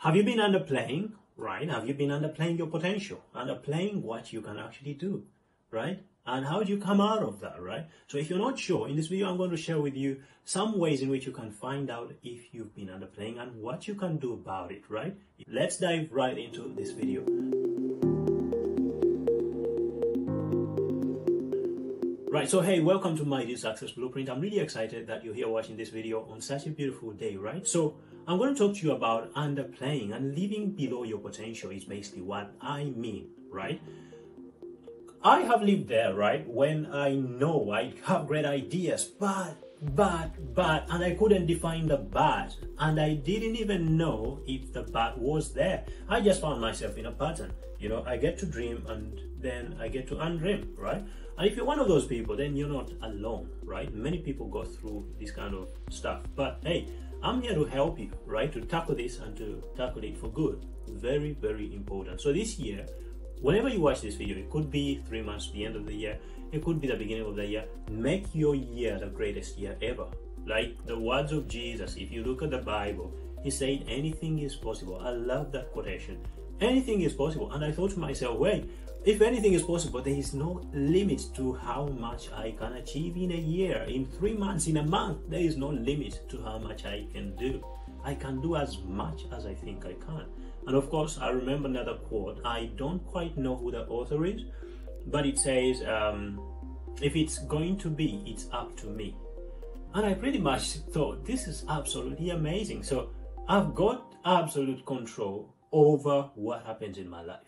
Have you been underplaying, right? Have you been underplaying your potential, underplaying what you can actually do, right? And how do you come out of that, right? So if you're not sure, in this video, I'm going to share with you some ways in which you can find out if you've been underplaying and what you can do about it, right? Let's dive right into this video. Right, so hey, welcome to My Deal Success Blueprint. I'm really excited that you're here watching this video on such a beautiful day, right? So I'm going to talk to you about underplaying, and living below your potential is basically what I mean, right? I have lived there, right? When I know I have great ideas, but, and I couldn't define the but, and I didn't even know if the but was there. I just found myself in a pattern. You know, I get to dream and then I get to undream, right? And if you're one of those people, then you're not alone, right? Many people go through this kind of stuff. But hey, I'm here to help you, right? To tackle this and to tackle it for good. Very, very important. So this year, whenever you watch this video, it could be 3 months, the end of the year, it could be the beginning of the year, make your year the greatest year ever. Like the words of Jesus, if you look at the Bible, he said, anything is possible. I love that quotation. Anything is possible. And I thought to myself, wait, if anything is possible, there is no limit to how much I can achieve in a year, in 3 months, in a month. There is no limit to how much I can do. I can do as much as I think I can. And of course, I remember another quote. I don't quite know who the author is, but it says, if it's going to be, it's up to me. And I pretty much thought, this is absolutely amazing. So I've got absolute control over what happens in my life.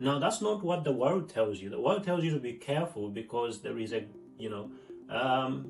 Now, that's not what the world tells you. The world tells you to be careful because there is a,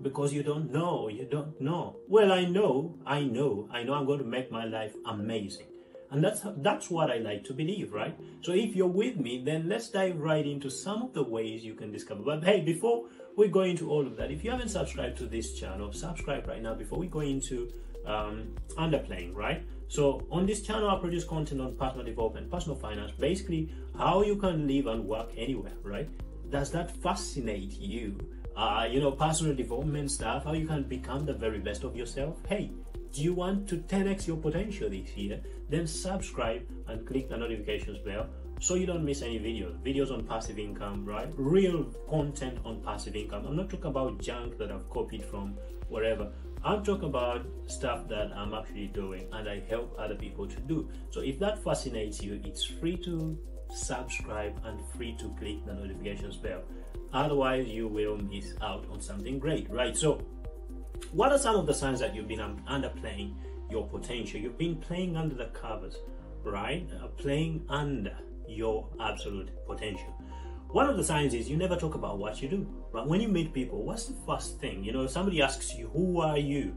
because you don't know. Well, I know I'm going to make my life amazing. And that's what I like to believe, right? So if you're with me, then let's dive right into some of the ways you can discover. But hey, before we go into all of that, if you haven't subscribed to this channel, subscribe right now before we go into underplaying, right? So on this channel, I produce content on personal development, personal finance, basically how you can live and work anywhere, right? Does that fascinate you? Personal development stuff, how you can become the very best of yourself? Hey, do you want to 10x your potential this year? Then subscribe and click the notifications bell so you don't miss any videos on passive income, right? Real content on passive income. I'm not talking about junk that I've copied from wherever. I'm talking about stuff that I'm actually doing and I help other people to do. So if that fascinates you, it's free to subscribe and free to click the notifications bell. Otherwise, you will miss out on something great, right? So what are some of the signs that you've been underplaying your potential? You've been playing under the covers, right? Playing under your absolute potential. One of the signs is you never talk about what you do, right? When you meet people, what's the first thing? If somebody asks you, who are you?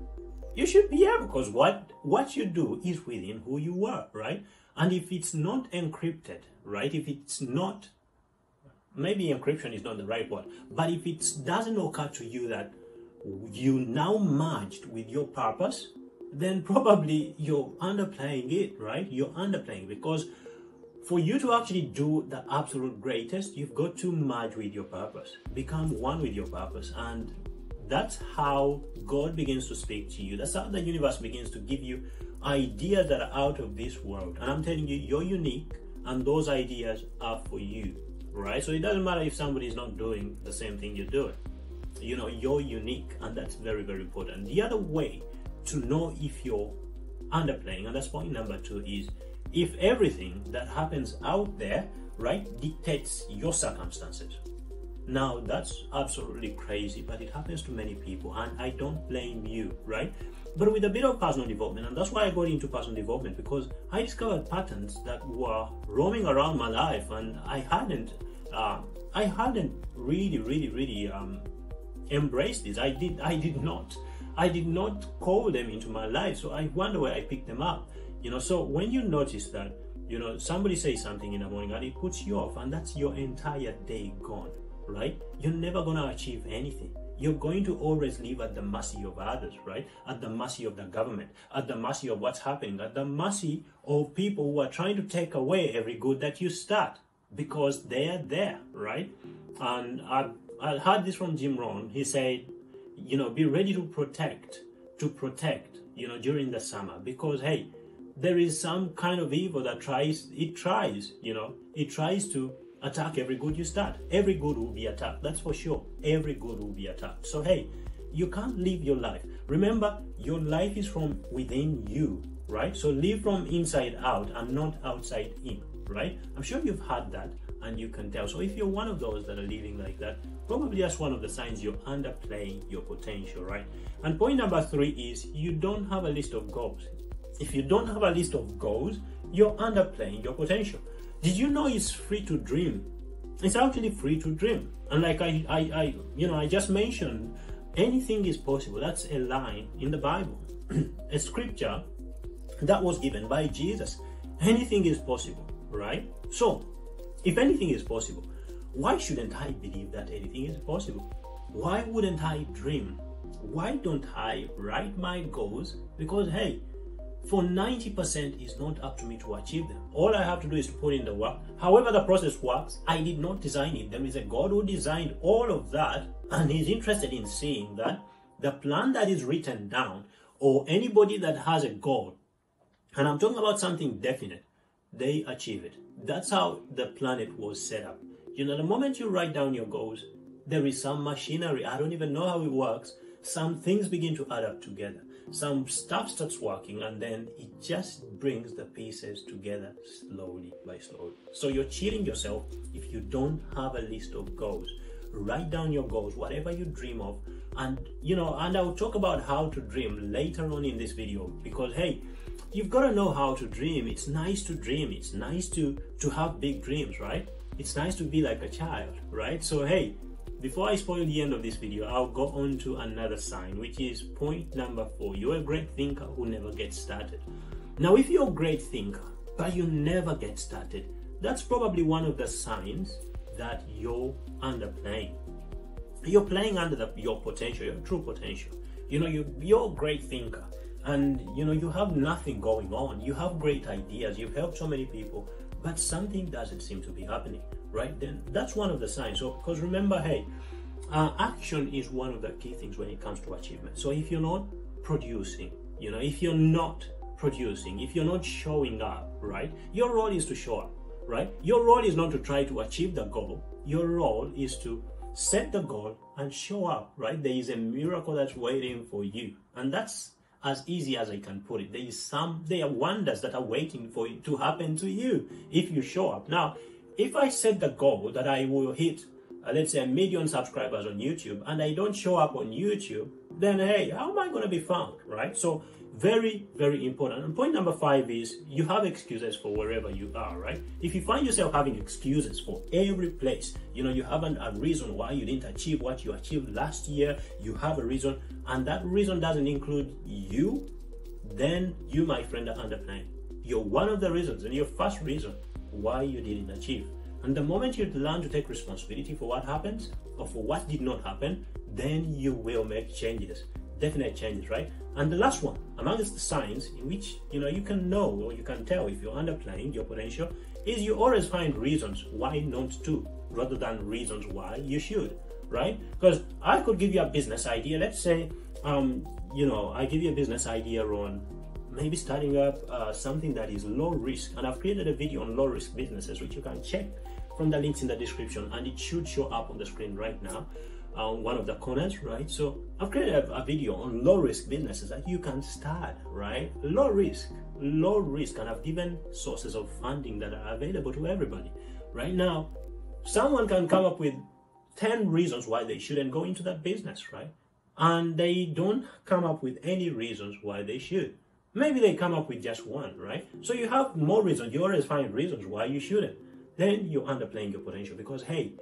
You should be able, because what you do is within who you are, right? And if it's not encrypted, right? If it's not, maybe encryption is not the right word, but if it doesn't occur to you that you now merged with your purpose, then probably you're underplaying it, right? You're underplaying, because for you to actually do the absolute greatest, you've got to merge with your purpose, become one with your purpose. And that's how God begins to speak to you. That's how the universe begins to give you ideas that are out of this world. And I'm telling you, you're unique and those ideas are for you, right? So it doesn't matter if somebody is not doing the same thing you're doing. You're unique, and that's very, very important. The other way to know if you're underplaying, and that's point number 2, is if everything that happens out there, right, dictates your circumstances. Now, that's absolutely crazy, but it happens to many people, and I don't blame you, right? But with a bit of personal development, and that's why I got into personal development, because I discovered patterns that were roaming around my life, and I hadn't really embraced this. I did not call them into my life, so I wonder where I picked them up. So when you notice that, somebody says something in the morning and it puts you off, and that's your entire day gone, right? You're never going to achieve anything. You're going to always live at the mercy of others, right? At the mercy of the government, at the mercy of what's happening, at the mercy of people who are trying to take away every good that you start, because they're there, right? And I heard this from Jim Rohn. He said, be ready to protect, during the summer, because hey, there is some kind of evil that tries to attack every good you start. Every good will be attacked, that's for sure. Every good will be attacked. So hey, you can't live your life. Remember, your life is from within you, right? So live from inside out and not outside in, right? I'm sure you've had that and you can tell. So if you're one of those that are living like that, probably that's one of the signs you're underplaying your potential, right? And point number 3 is you don't have a list of goals. If you don't have a list of goals, you're underplaying your potential. Did you know it's free to dream? It's actually free to dream. And like I just mentioned, anything is possible. That's a line in the Bible, a scripture that was given by Jesus. Anything is possible, right? So, if anything is possible, why shouldn't I believe that anything is possible? Why wouldn't I dream? Why don't I write my goals? Because hey, for 90% it's not up to me to achieve them. All I have to do is to put in the work. However the process works, I did not design it. There is a God who designed all of that, and he's interested in seeing that the plan that is written down, or anybody that has a goal, and I'm talking about something definite, they achieve it. That's how the planet was set up. You know, the moment you write down your goals, there is some machinery. I don't even know how it works. Some things begin to add up together. Some stuff starts working, and then it just brings the pieces together slowly by slowly. So you're cheating yourself if you don't have a list of goals. Write down your goals, whatever you dream of, and I'll talk about how to dream later on in this video, because hey, you've got to know how to dream. It's nice to dream. It's nice to have big dreams, right? It's nice to be like a child, right? So hey, before I spoil the end of this video, I'll go on to another sign, which is point number 4. You're a great thinker who never gets started. Now, if you're a great thinker, but you never get started, that's probably one of the signs that you're underplaying. You're playing under your potential, your true potential. You're a great thinker, and you have nothing going on. You have great ideas. You've helped so many people, but something doesn't seem to be happening, right? Then that's one of the signs. So, because remember, hey, action is one of the key things when it comes to achievement. So if you're not producing, if you're not producing, if you're not showing up, right? Your role is to show up, right? Your role is not to try to achieve the goal. Your role is to set the goal and show up, right? There is a miracle that's waiting for you, and that's as easy as I can put it. There are wonders that are waiting for it to happen to you if you show up. Now, if I set the goal that I will hit, let's say 1 million subscribers on YouTube, and I don't show up on YouTube, then hey, how am I going to be found, right? So very, very important. And point number 5 is you have excuses for wherever you are, right? If you find yourself having excuses for every place, you haven't a reason why you didn't achieve what you achieved last year, you have a reason, and that reason doesn't include you, then you, my friend, are underplaying. You're one of the reasons, and your first reason why you didn't achieve. And the moment you learn to take responsibility for what happens or for what did not happen, then you will make changes, definite changes, right? And the last one, amongst the signs in which you can know or you can tell if you're underplaying your potential, is you always find reasons why not to, rather than reasons why you should, right? Because I could give you a business idea. Let's say, I give you a business idea on maybe starting up something that is low risk, and I've created a video on low risk businesses, which you can check from the links in the description, and it should show up on the screen right now on one of the corners, right? So I've created a video on low risk businesses that you can start, right? Low risk, and I've given sources of funding that are available to everybody. Right now, someone can come up with 10 reasons why they shouldn't go into that business, right? And they don't come up with any reasons why they should. Maybe they come up with just one, right? So you have more reasons. You always find reasons why you shouldn't. Then you're underplaying your potential, because hey,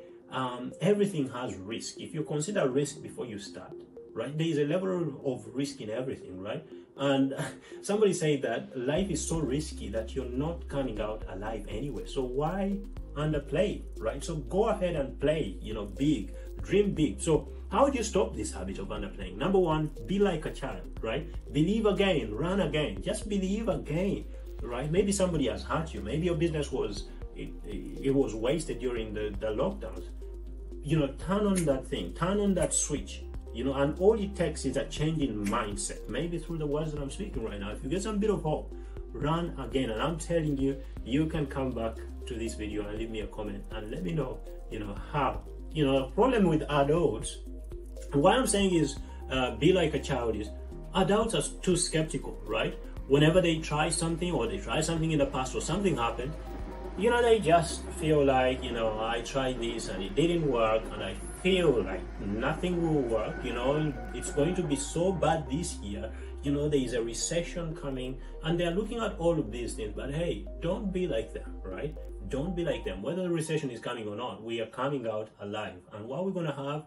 everything has risk. If you consider risk before you start, right? There is a level of risk in everything, right? And somebody said that life is so risky that you're not coming out alive anyway. So why underplay, right? So go ahead and play, big, dream big. So how do you stop this habit of underplaying? Number 1, be like a child, right? Believe again, run again, just believe again, right? Maybe somebody has hurt you. Maybe your business was wasted during the lockdowns. Turn on that thing, turn on that switch, and all it takes is a change in mindset. Maybe through the words that I'm speaking right now, if you get some bit of hope, run again. And I'm telling you, you can come back to this video and leave me a comment and let me know, how. The problem with adults, and what I'm saying is, be like a child is, adults are too skeptical, right? Whenever they try something, or they try something in the past, or something happened, they just feel like, I tried this and it didn't work, and I feel like nothing will work, it's going to be so bad this year, there is a recession coming, and they're looking at all of these things. But hey, don't be like them, right? Don't be like them. Whether the recession is coming or not, we are coming out alive, and what we're going to have,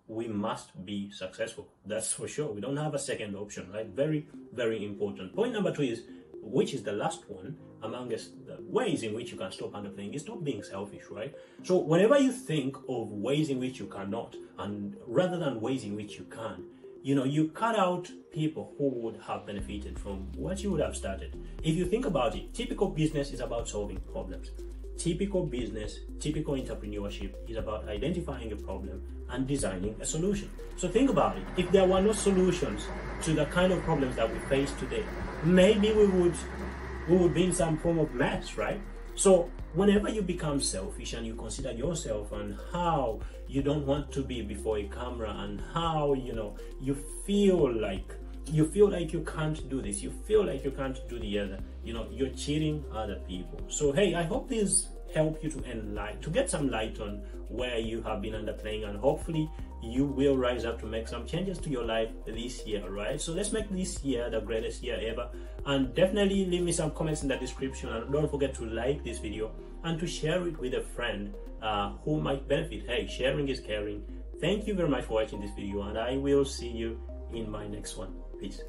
we must be successful. That's for sure. We don't have a second option, right? Very, very important. Point number 2 is, which is the last one amongst the ways in which you can stop underplaying, is stop being selfish, right? So whenever you think of ways in which you cannot, and rather than ways in which you can, you cut out people who would have benefited from what you would have started. If you think about it, typical business is about solving problems. Typical business, typical entrepreneurship is about identifying a problem and designing a solution. So think about it. If there were no solutions to the kind of problems that we face today, maybe we would be in some form of mess, right? So whenever you become selfish and you consider yourself and how you don't want to be before a camera, and how you feel like you can't do this, you feel like you can't do the other, you're cheating other people. So hey, I hope this help you to get some light on where you have been underplaying, and hopefully you will rise up to make some changes to your life this year, right? So let's make this year the greatest year ever, and definitely leave me some comments in the description, and don't forget to like this video and to share it with a friend who might benefit. Hey, sharing is caring. Thank you very much for watching this video, and I will see you in my next one. Peace.